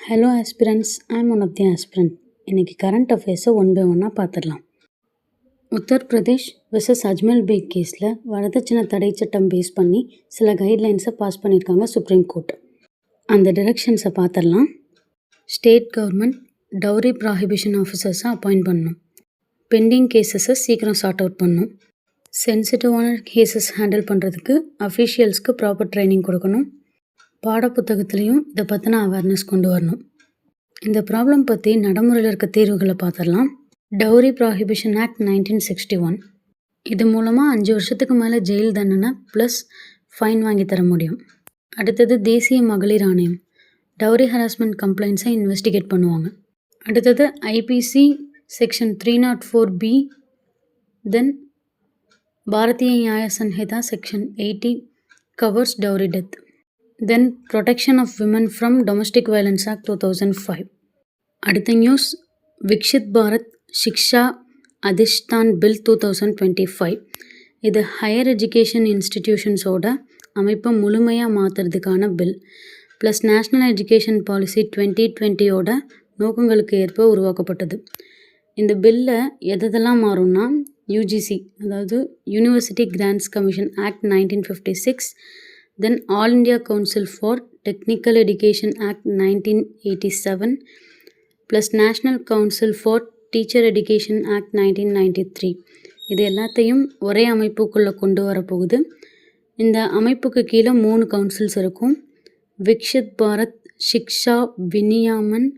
Hello aspirants, I'm one of the aspirant. இன்றைக்கி current அஃபேர்ஸை one by ஒன்னாக பார்த்துடலாம். உத்தரப்பிரதேஷ் வெர்சஸ் அஜ்மல் பேக் கேஸில் வரதட்சணை தடை சட்டம் பேஸ் பண்ணி சில கைட்லைன்ஸை பாஸ் பண்ணியிருக்காங்க சுப்ரீம் கோர்ட். அந்த டிரெக்ஷன்ஸை பார்த்துடலாம். ஸ்டேட் கவர்மெண்ட் டவுரி ப்ராஹிபிஷன் ஆஃபீஸர்ஸை அப்பாயிண்ட் பண்ணணும். பெண்டிங் கேசஸை சீக்கிரம் சார்ட் அவுட் பண்ணணும். சென்சிட்டிவான கேசஸ் ஹேண்டில் பண்ணுறதுக்கு அஃபீஷியல்ஸ்க்கு ப்ராப்பர் ட்ரைனிங் கொடுக்கணும். பாடப்புத்தகத்துலேயும் இதை பற்றின அவேர்னஸ் கொண்டு வரணும். இந்த ப்ராப்ளம் பற்றி நடைமுறையில் இருக்க தீர்வுகளை பார்த்துடலாம். Dowry prohibition act 1961. இது மூலமாக 5 வருஷத்துக்கு மேலே ஜெயில் தண்டனை ப்ளஸ் ஃபைன் வாங்கி தர முடியும். அடுத்தது தேசிய மகளிர் ஆணையம் டவுரி ஹராஸ்மெண்ட் கம்ப்ளைண்ட்ஸை இன்வெஸ்டிகேட் பண்ணுவாங்க. அடுத்தது IBC section 304B, then Bharatiya Nyaya Sanhita section 80 covers dowry death. Then protection of women from domestic violence act 2005. அடுத்த நியூஸ் விக்ஷித் பாரத் ஷிக்ஷா அதிஷ்டான் பில் 2025. இது ஹையர் எஜுகேஷன் இன்ஸ்டிடியூஷன்ஸோட அமைப்பை முழுமையாக மாற்றுறதுக்கான bill plus national education policy 2020 நோக்கங்களுக்கு ஏற்ப உருவாக்கப்பட்டது. இந்த பில்ல எதெல்லாம் மாறும்னா யூஜிசி அதாவது university grants commission act 1956, then all India council for technical education act 1987 plus national council for teacher education act 1993. இது எல்லாத்தையும் ஒரே அமைப்புக்குள்ளே கொண்டு வரப்போகுது. இந்த அமைப்புக்கு கீழே 3 கவுன்சில்ஸ் இருக்கும். விக்ஷித் பாரத் ஷிக்ஷா விநியாமன்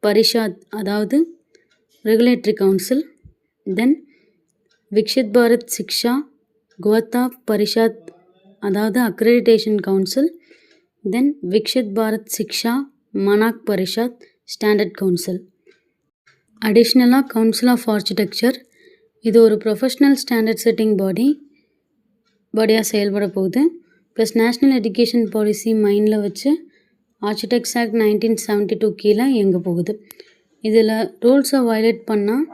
பரிஷாத் அதாவது ரெகுலேட்டரி கவுன்சில், தென் விக்ஷித் பாரத் சிக்ஷா குவத்தா பரிஷாத் அதாவது அக்ரெடிடேஷன் கவுன்சில், தென் விக்ஷித் பாரத் சிக்ஷா மனாக் பரிஷாத் ஸ்டாண்டர்ட் கவுன்சில். அடிஷ்னலாக கவுன்சில் ஆஃப் ஆர்கிடெக்சர், இது ஒரு ப்ரொஃபஷ்னல் ஸ்டாண்டர்ட் செட்டிங் பாடியாக செயல்பட போகுது. ப்ளஸ் நேஷ்னல் எஜுகேஷன் பாலிசி மைண்டில் வச்சு ஆர்கிடெக்ட்ஸ் ஆக்ட் 1972 கீழே இயங்க போகுது. இதில் ரூல்ஸை வயலேட் பண்ணால்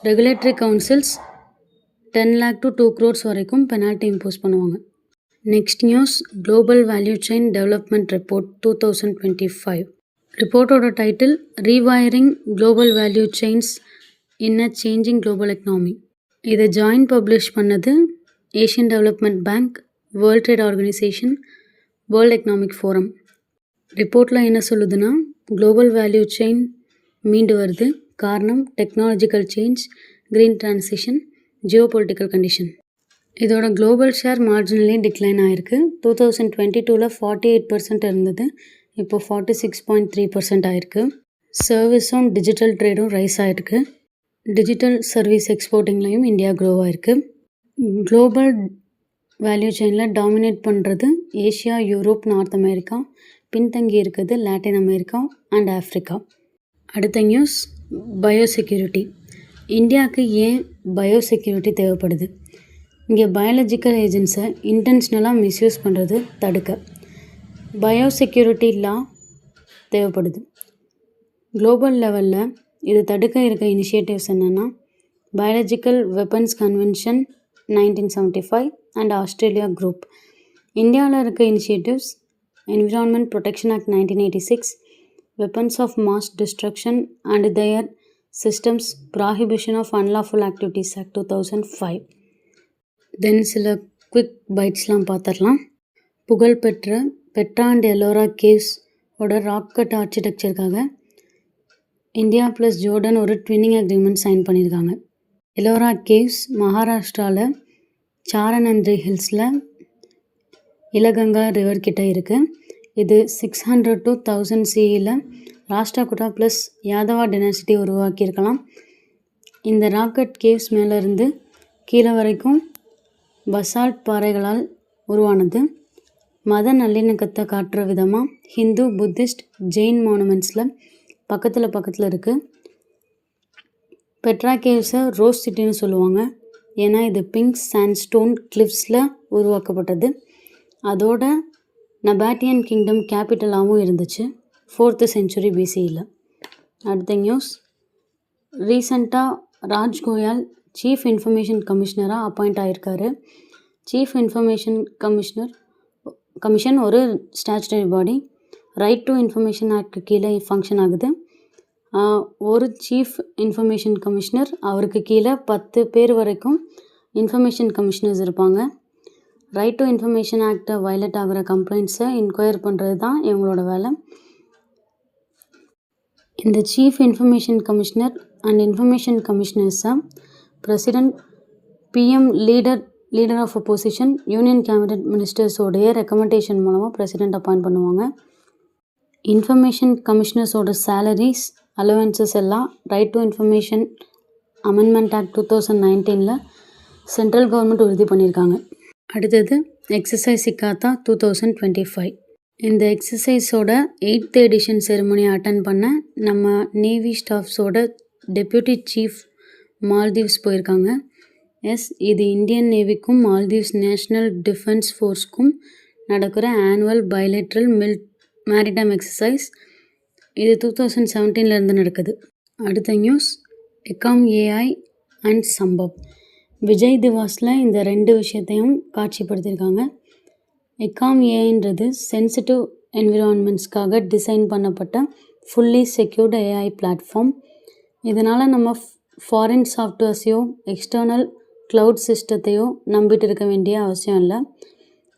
regulatory councils 10 lakh to 2 crores வரைக்கும் பெனால்ட்டி இம்போஸ் பண்ணுவாங்க. Next news global value chain development report 2025. ரிப்போர்ட்டோட title rewiring global value chains in a changing global economy. இதை ஜாயின் பப்ளிஷ் பண்ணது Asian development bank, world trade organisation, world economic forum. ரிப்போர்ட்டில் என்ன சொல்லுதுன்னா global value chain மீண்டு வருது. காரணம் technological change, green transition, geo political condition. இதோட global share marginally decline ஆகிருக்கு. 2022 48% இருந்தது, இப்போ 46.3% ஆயிருக்கு. சர்வீஸும் டிஜிட்டல் ட்ரேடும் ரைஸ் ஆகிருக்கு. டிஜிட்டல் சர்வீஸ் எக்ஸ்போர்ட்டிங்லேயும் இந்தியா க்ரோ ஆகிருக்கு. குளோபல் வேல்யூ செயினில் டாமினேட் பண்ணுறது ஏஷியா, யூரோப், நார்த் அமெரிக்கா. பின்தங்கி இருக்குது லாட்டின் அமெரிக்கா அண்ட் ஆஃப்ரிக்கா. அடுத்த நியூஸ் பயோசெக்யூரிட்டி. இந்தியாவுக்கு ஏன் பயோசெக்யூரிட்டி தேவைப்படுது? இங்கே பயாலஜிக்கல் ஏஜென்ட்ஸை இன்டென்ஷனலாக மிஸ்யூஸ் பண்ணுறது தடுக்க பயோசெக்யூரிட்டி லா தேவைப்படுது. குளோபல் லெவலில் இது தடுக்க இருக்க இனிஷியேட்டிவ்ஸ் என்னென்னா biological weapons convention 1975 and Australia group. இந்தியாவில் இருக்க initiatives environment protection act 1986, weapons of mass destruction and their systems, prohibition of unlawful activities act 2005. Then சில குவிக் பைட்ஸ்லாம் பார்த்துடலாம். புகழ்பெற்ற பெட்ரா அண்ட் எல்லோரா கேவ்ஸ் ஓட ராக்கட் ஆர்கிடெக்சருக்காக இந்தியா ப்ளஸ் ஜோர்டன் ஒரு twinning agreement sign பண்ணியிருக்காங்க. எல்லோரா கேவ்ஸ் மகாராஷ்டிராவில் சாரநந்திரி ஹில்ஸில் இலகங்கா ரிவர் கிட்ட இருக்குது. இது 600 to 1000 CEயில் ராஷ்டிரகூடா ப்ளஸ் யாதவா டெனாசிட்டி உருவாக்கியிருக்கலாம். இந்த ராக்கட் கேவ்ஸ் மேலேருந்து கீழே வரைக்கும் பசால்ட் பாறைகளால் உருவானது. மத நல்லிணக்கத்தை காட்டுற விதமாக ஹிந்து, புத்திஸ்ட், ஜெயின் மானுமெண்ட்ஸில் பக்கத்தில் இருக்குது. பெட்ரா கேவ்ஸை ரோஸ் சிட்டின்னு சொல்லுவாங்க, ஏன்னா இது பிங்க் சாண்ட்ஸ்டோன் கிளிஃப்ஸில் உருவாக்கப்பட்டது. அதோட நபாட்டியன் கிங்டம் கேபிட்டலாகவும் இருந்துச்சு 4th century BCயில். அடுத்த நியூஸ் ரீசண்டாக ராஜ் கோயல் சீஃப் இன்ஃபர்மேஷன் கமிஷனராக அப்பாயிண்ட் ஆகியிருக்காரு. சீஃப் இன்ஃபர்மேஷன் கமிஷன் ஒரு statutory body. Right to information act கீழே ஃபங்க்ஷன் ஆகுது. ஒரு சீஃப் இன்ஃபர்மேஷன் கமிஷனர், அவருக்கு கீழே 10 பேர் வரைக்கும் இன்ஃபர்மேஷன் கமிஷனர்ஸ் இருப்பாங்க. ரைட் டு இன்ஃபர்மேஷன் ஆக்டை வயலேட் ஆகிற கம்ப்ளைண்ட்ஸை இன்கொயர் பண்ணுறது தான் இவங்களோட வேலை. இந்த chief information commissioner and information கமிஷனர்ஸை president, PM, leader of opposition, union cabinet மினிஸ்டர்ஸோடைய ரெக்கமெண்டேஷன் மூலமாக பிரசிடெண்ட் அப்பாயிண்ட் பண்ணுவாங்க. இன்ஃபர்மேஷன் கமிஷனர்ஸோட சேலரிஸ், அலவன்சஸ் எல்லாம் right to information amendment act 2019 central government உறுதி பண்ணியிருக்காங்க. அடுத்தது எக்ஸசைஸ் இக்காத்தா 2025. இந்த எக்ஸசைஸோட 8th எடிஷன் செரிமனியை அட்டன் பண்ண நம்ம நேவி ஸ்டாஃப்ஸோட டெப்யூட்டி சீஃப் மால்தீவ்ஸ் போயிருக்காங்க. இது இந்தியன் நேவிக்கும் மால்தீவ்ஸ் நேஷ்னல் டிஃபென்ஸ் ஃபோர்ஸ்க்கும் நடக்கிற ஆனுவல் பைலேட்ரல் மேரிடைம் எக்ஸசைஸ். இது 2017 நடக்குது. அடுத்த news, Ekam AI and Sambhav. Vijay திவாஸில் இந்த 2 விஷயத்தையும் காட்சிப்படுத்தியிருக்காங்க. எக்காம் ஏஐன்றது சென்சிட்டிவ் என்விரான்மெண்ட்ஸ்க்காக டிசைன் பண்ணப்பட்ட ஃபுல்லி செக்யூர்டு ஏஐ பிளாட்ஃபார்ம். இதனால் நம்ம ஃபாரின் சாஃப்ட்வேர்ஸையோ எக்ஸ்டர்னல் க்ளவுட் சிஸ்டத்தையோ நம்பிட்டு இருக்க வேண்டிய அவசியம் இல்லை.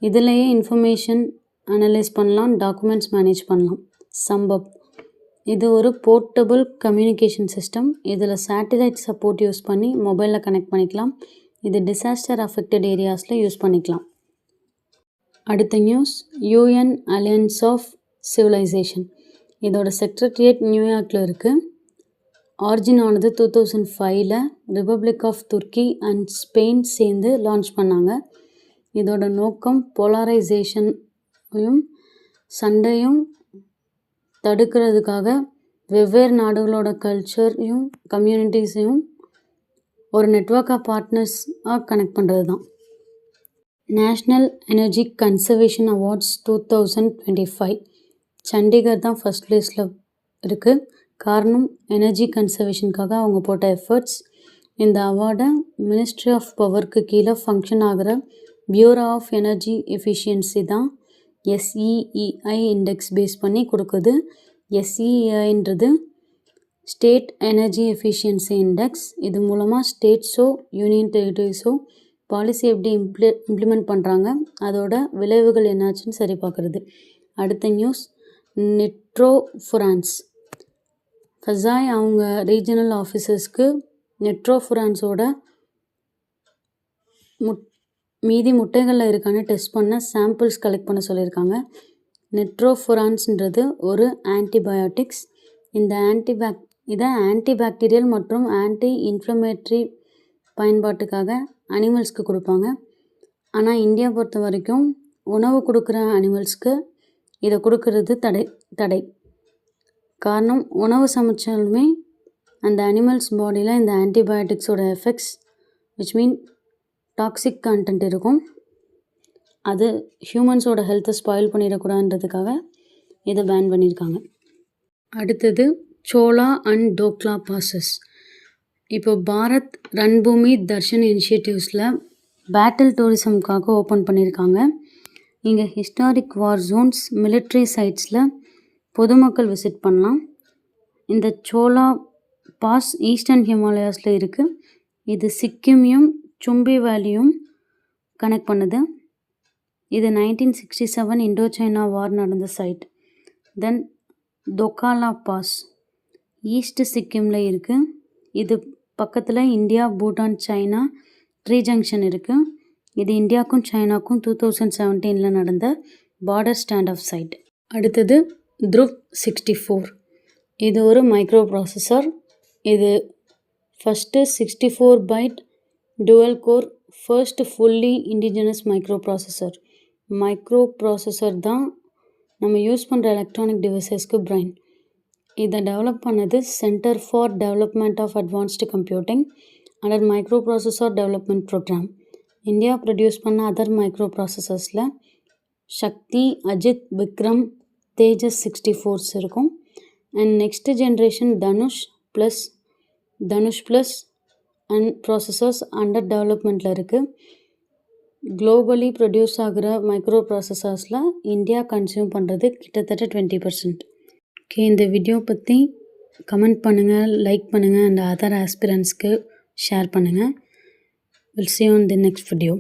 இதிலேயே இன்ஃபர்மேஷன் அனலைஸ் பண்ணலாம், டாக்குமெண்ட்ஸ் மேனேஜ் பண்ணலாம். சம்பவ் இது ஒரு போர்ட்டபிள் கம்யூனிகேஷன் சிஸ்டம். இதில் சேட்டிலைட் சப்போர்ட் யூஸ் பண்ணி மொபைலில் கனெக்ட் பண்ணிக்கலாம். இது டிசாஸ்டர் அஃபெக்டட் ஏரியாஸில் யூஸ் பண்ணிக்கலாம். அடுத்த news, UN alliance of civilisation. இதோட செக்ரட்டரியேட் நியூயார்க்கில் இருக்குது. ஆரிஜின் ஆனது 2005 republic of Turkey and Spain சேர்ந்து லான்ச் பண்ணாங்க. இதோட நோக்கம் போலரைசேஷனையும் சண்டையும் தடுக்கிறதுக்காக வெவ்வேறு நாடுகளோட கல்ச்சரையும் கம்யூனிட்டிஸையும் ஒரு நெட்வொர்க் ஆஃப் பார்ட்னர்ஸாக கனெக்ட் பண்ணுறது தான். National energy conservation awards 2025 Chandigarh தான் ஃபஸ்ட் ப்ளேஸில் இருக்குது. காரணம் எனர்ஜி கன்சர்வேஷனுக்காக அவங்க போட்ட எஃபர்ட்ஸ். இந்த அவார்டை மினிஸ்ட்ரி ஆஃப் பவருக்கு கீழே ஃபங்க்ஷன் ஆகிற பியூரோ ஆஃப் எனர்ஜி எஃபிஷியன்சி தான் SEEI இண்டெக்ஸ் பேஸ் பண்ணி கொடுக்குது. SEEIன்றது ஸ்டேட் எனர்ஜி எஃபிஷியன்சி இண்டெக்ஸ். இது மூலமாக ஸ்டேட்ஸோ யூனியன் டெரிட்டரிஸோ பாலிசி எப்படி இம்ப்ளிமெண்ட் பண்ணுறாங்க, அதோட விளைவுகள் என்னாச்சுன்னு சரி பார்க்குறது. அடுத்த நியூஸ், நெட்ரோ ஃப்ரான்ஸ். ஃபசாய் அவங்க ரீஜனல் ஆஃபீஸர்ஸ்க்கு நெட்ரோ ஃப்ரான்ஸோட மீதி முட்டைகளில் இருக்கான்னு டெஸ்ட் பண்ண சாம்பிள்ஸ் கலெக்ட் பண்ண சொல்லியிருக்காங்க. நெட்ரோஃபுரான்ஸ்ன்றது ஒரு ஆன்டிபயோட்டிக்ஸ். இதை ஆன்டிபாக்டீரியல் மற்றும் ஆன்டி இன்ஃப்ளமேட்ரி பயன்பாட்டுக்காக அனிமல்ஸ்க்கு கொடுப்பாங்க. ஆனால் இந்தியா பொறுத்த வரைக்கும் உணவு கொடுக்குற அனிமல்ஸ்க்கு இதை கொடுக்கறது தடை. காரணம், உணவு சமைச்சாலுமே அந்த அனிமல்ஸ் பாடியில் இந்த ஆன்டிபயோட்டிக்ஸோட effects which mean toxic content இருக்கும். அது ஹியூமன்ஸோட ஹெல்த்தை ஸ்பாயில் பண்ணிடக்கூடாதுன்றதுக்காக இதை பேன் பண்ணியிருக்காங்க. அடுத்தது சோலா அண்ட் டோக்லா பாசஸ். இப்போ பாரத் ரன்பூமி தர்ஷன் இனிஷியேட்டிவ்ஸில் பேட்டில் டூரிசம்காக ஓப்பன் பண்ணியிருக்காங்க. இங்கே ஹிஸ்டாரிக் வார் ஜோன்ஸ், மிலிட்ரி சைட்ஸில் பொதுமக்கள் விசிட் பண்ணலாம். இந்த சோலா பாஸ் ஈஸ்டர்ன் ஹிமாலயாஸில் இருக்குது. இது சிக்கிமையும் சும்பி வேலியும் கனெக்ட் பண்ணுது. இது 1967 இண்டோ சைனா வார் நடந்த சைட். தென் டோக்காலா பாஸ் ஈஸ்ட் சிக்கிமில் இருக்குது. இது பக்கத்தில் India, Bhutan, China tree junction இருக்குது. இது இந்தியாவுக்கும் சைனாக்கும் 2017 நடந்த பார்டர் ஸ்டாண்ட் ஆஃப் சைட். அடுத்தது த்ருவ் 64. இது ஒரு மைக்ரோ ப்ராசஸர். இது first 64 bit dual core first fully indigenous micro processor தான் நம்ம யூஸ் பண்ணுற எலக்ட்ரானிக் டிவைசஸ்க்கு பிரைன். இதை டெவலப் பண்ணது centre for development of advanced computing under micro processor development programme. India produce பண்ண அதர் மைக்ரோ ப்ராசஸர்ஸில் சக்தி, அஜித், விக்ரம், தேஜஸ் 64s இருக்கும். And next generation Dhanush plus and processors under டெவலப்மெண்ட்டில் இருக்குது. குளோபலி ப்ரொடியூஸ் ஆகிற மைக்ரோ ப்ராசஸர்ஸில் இந்தியா கன்சியூம் பண்ணுறது கிட்டத்தட்ட 20%. ஓகே, இந்த வீடியோ பற்றி கமெண்ட் பண்ணுங்கள், லைக் பண்ணுங்கள், அண்ட் அதர் ஆஸ்பிரண்ட்ஸ்க்கு ஷேர் பண்ணுங்கள். Will see you on the next video.